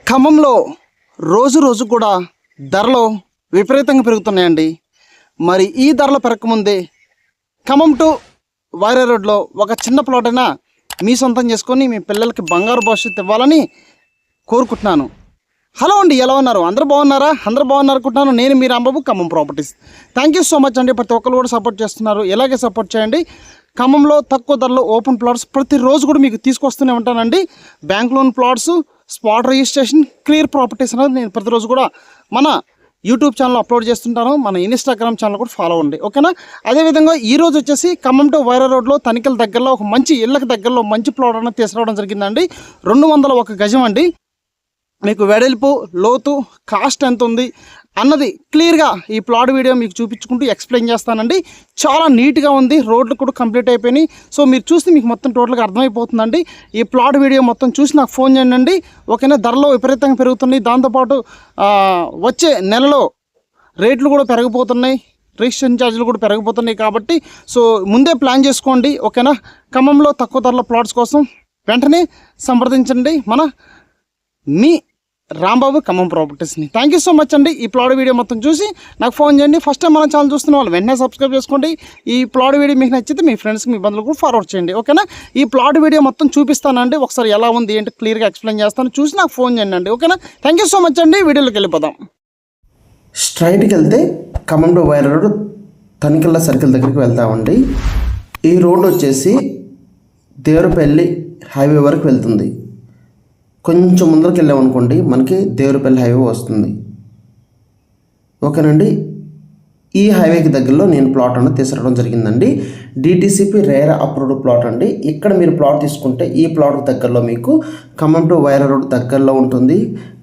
ఖమ్మంలో రోజు రోజు కూడా ధరలు విపరీతంగా పెరుగుతున్నాయండి. మరి ఈ ధరలు పెరగకముందే ఖమ్మం టు వైరా రోడ్లో ఒక చిన్న ప్లాట్ అయినా మీ సొంతం చేసుకొని మీ పిల్లలకి బంగారు భవిష్యత్తు ఇవ్వాలని కోరుకుంటున్నాను. హలో అండి, ఎలా ఉన్నారు? అందరూ బాగున్నారా? అందరూ బాగున్నారు అనుకుంటున్నాను. నేను మీ Rambabu, Khammam properties. Thank you so much అండి. ప్రతి ఒక్కరు కూడా సపోర్ట్ చేస్తున్నారు. ఇలాగే సపోర్ట్ చేయండి. ఖమ్మంలో తక్కువ ధరలో ఓపెన్ ప్లాట్స్ ప్రతిరోజు కూడా మీకు తీసుకొస్తూనే ఉంటానండి. Bank loan plots, spot registration, clear properties అనేది నేను ప్రతిరోజు కూడా మన యూట్యూబ్ ఛానల్ అప్లోడ్ చేస్తుంటాను. మన ఇన్స్టాగ్రామ్ ఛానల్ కూడా ఫాలో అవ్వండి, ఓకేనా? అదేవిధంగా ఈరోజు వచ్చేసి ఖమ్మం టు వైరా రోడ్లో తనిఖీల దగ్గరలో ఒక మంచి ఇళ్ళకి దగ్గరలో మంచి ప్లాట్ అనేది తీసుకురావడం జరిగిందండి. 201 గజం అండి. మీకు వెడల్పు, లోతు, కాస్ట్ ఎంత ఉంది అన్నది క్లియర్గా ఈ ప్లాట్ వీడియో మీకు చూపించుకుంటూ ఎక్స్ప్లెయిన్ చేస్తానండి. చాలా నీట్గా ఉంది. రోడ్లు కూడా కంప్లీట్ అయిపోయినాయి. సో మీరు చూస్తే మీకు మొత్తం టోటల్గా అర్థమైపోతుందండి. ఈ ప్లాట్ వీడియో మొత్తం చూసి నాకు ఫోన్ చేయండి, ఓకేనా? ధరలు విపరీతంగా పెరుగుతున్నాయి. దాంతోపాటు వచ్చే నెలలో రేట్లు కూడా పెరిగిపోతున్నాయి, రిజిస్ట్రేషన్ ఛార్జీలు కూడా పెరిగిపోతున్నాయి. కాబట్టి సో ముందే ప్లాన్ చేసుకోండి, ఓకేనా? ఖమ్మంలో తక్కువ ధరల ప్లాట్స్ కోసం వెంటనే సంప్రదించండి మీ రాంబాబు, ఖమ్మం ప్రాపర్టీస్ని. థ్యాంక్ యూ సో మచ్ అండి. ఈ ప్లాట్ వీడియో మొత్తం చూసి నాకు ఫోన్ చేయండి. ఫస్ట్ టైం మన ఛానల్ చూస్తున్న వాళ్ళు వెంటనే సబ్స్క్రైబ్ చేసుకోండి. ఈ ప్లాట్ వీడియో మీకు నచ్చితే మీ ఫ్రెండ్స్కి, మీ బంధువులకు ఫార్వర్డ్ చేయండి, ఓకేనా? ఈ ప్లాట్ వీడియో మొత్తం చూపిస్తానండి. ఒకసారి ఎలా ఉంది ఏంటి క్లియర్గా ఎక్స్ప్లెయిన్ చేస్తాను. చూసి నాకు ఫోన్ చేయండి, ఓకేనా? థ్యాంక్ యూ సో మచ్ అండి. వీడియోలోకి వెళ్ళిపోదాం. స్ట్రైట్కి వెళ్తే Khammam to Wyra road Tanikella circle దగ్గరికి వెళ్తామండి. ఈ రోడ్ వచ్చేసి దేవరపల్లి హైవే వరకు వెళ్తుంది. కొంచెం ముందరికి వెళ్ళామనుకోండి మనకి దేవరపల్లి హైవే వస్తుంది, ఓకేనండి? ఈ హైవేకి దగ్గరలో నేను ప్లాట్ అనేది తీసుకురావడం జరిగిందండి. డిటిసిపి రేరా అప్రూవ్డ్ ప్లాట్ అండి. ఇక్కడ మీరు ప్లాట్ తీసుకుంటే ఈ ప్లాట్ దగ్గరలో మీకు ఖమ్మం టు వైరా రోడ్ దగ్గరలో ఉంటుంది.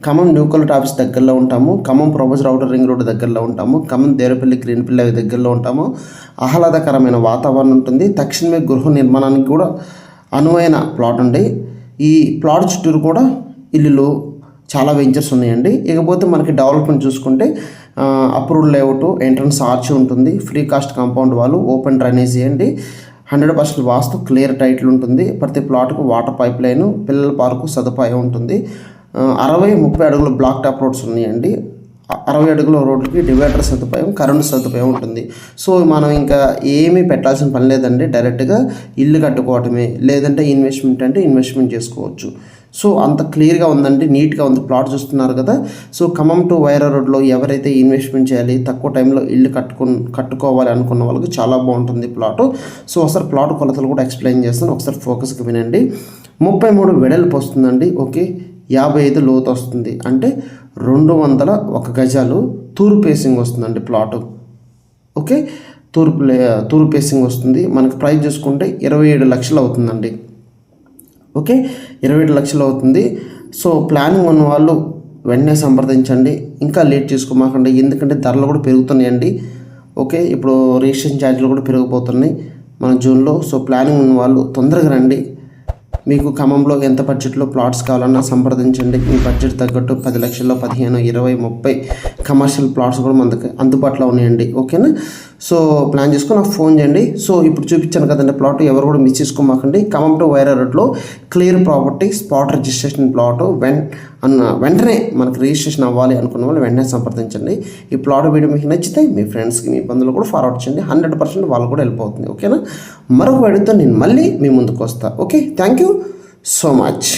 ఖమ్మం న్యూ కలెక్టర్ ఆఫీస్ దగ్గరలో ఉంటాము. Khammam professor outer ring road దగ్గరలో ఉంటాము. ఖమ్మం దేవరపల్లి గ్రీన్పల్లి దగ్గరలో ఉంటాము. ఆహ్లాదకరమైన వాతావరణం ఉంటుంది. తక్షణమే గృహ నిర్మాణానికి కూడా అనువైన ప్లాట్ అండి. ఈ ప్లాట్ చుట్టూరు కూడా ఇల్లులు, చాలా వెంచర్స్ ఉన్నాయండి. ఇకపోతే మనకి డెవలప్మెంట్ చూసుకుంటే అప్రూవ్డ్ లేఅవుట్, ఎంట్రన్స్ ఆర్చ్ ఉంటుంది, ఫ్రీ కాస్ట్ కాంపౌండ్ వాళ్ళు, ఓపెన్ డ్రైనేజీ అండి, 100% వాస్తు, క్లియర్ టైటిల్ ఉంటుంది. ప్రతి ప్లాట్కు వాటర్ పైప్ లైను, పిల్లల పార్కు సదుపాయం ఉంటుంది. 60-30 అడుగుల బ్లాక్ టాప్ రోడ్స్ ఉన్నాయండి. 60 అడుగుల రోడ్లకి డివైడర్ సదుపాయం, కరెంటు సదుపాయం ఉంటుంది. సో మనం ఇంకా ఏమీ పెట్టాల్సిన పని లేదండి. డైరెక్ట్గా ఇల్లు కట్టుకోవటమే, లేదంటే ఇన్వెస్ట్మెంట్ అంటే ఇన్వెస్ట్మెంట్ చేసుకోవచ్చు. సో అంత క్లియర్గా ఉందండి, నీట్గా ఉంది. ప్లాట్ చూస్తున్నారు కదా. సో ఖమ్మం టు వైరా రోడ్లో ఎవరైతే ఇన్వెస్ట్మెంట్ చేయాలి, తక్కువ టైంలో ఇల్లు కట్టుకోవాలి అనుకున్న వాళ్ళకి చాలా బాగుంటుంది ప్లాటు. సో ఒకసారి ప్లాట్ కొలతలు కూడా ఎక్స్ప్లెయిన్ చేస్తాను, ఒకసారి ఫోకస్గా వినండి. 33 వెడల్పు వస్తుందండి, ఓకే. 55 లోతు వస్తుంది, అంటే 201 గజాలు. తూర్పు ఫేసింగ్ వస్తుందండి ప్లాటు, ఓకే. తూర్పు ఫేసింగ్ వస్తుంది. మనకి ప్రైస్ చూసుకుంటే 27 లక్షలు అవుతుందండి, ఓకే. 27 లక్షలు అవుతుంది. సో ప్లానింగ్ ఉన్న వాళ్ళు వెంటనే సంప్రదించండి, ఇంకా లేట్ చేసుకోమాకండి. ఎందుకంటే ధరలు కూడా పెరుగుతున్నాయండి, ఓకే. ఇప్పుడు రిజిస్ట్రేషన్ ఛార్జీలు కూడా పెరిగిపోతున్నాయి మన జూన్లో. సో ప్లానింగ్ ఉన్న వాళ్ళు తొందరగా రండి. మీకు ఖమ్మంలో ఎంత బడ్జెట్లో ప్లాట్స్ కావాలన్నా సంప్రదించండి. మీ బడ్జెట్ తగ్గట్టు 10 లక్షల్లో 15, 20, 30 కమర్షియల్ ప్లాట్స్ కూడా మనకు అందుబాటులో ఉన్నాయండి, ఓకేనా? సో ప్లాన్ చేసుకొని నాకు ఫోన్ చేయండి. సో ఇప్పుడు చూపించాను కదండి ప్లాట్, ఎవరు కూడా మిస్ చేసుకోమాకండి. ఖమ్మం టు వైరా రోడ్లో clear property, spot registration plot. వెంటనే మనకు రిజిస్ట్రేషన్ అవ్వాలి అనుకున్న వాళ్ళు వెంటనే సంప్రదించండి. ఈ ప్లాట్ వీడియో మీకు నచ్చితే మీ ఫ్రెండ్స్కి, మీ బంధువులు కూడా ఫార్వర్డ్ చేయండి. 100% వాళ్ళు కూడా వెళ్ళిపోతుంది, ఓకేనా? మరొక వీడియోతో నేను మళ్ళీ మీ ముందుకు వస్తాను, okay. Thank you so much.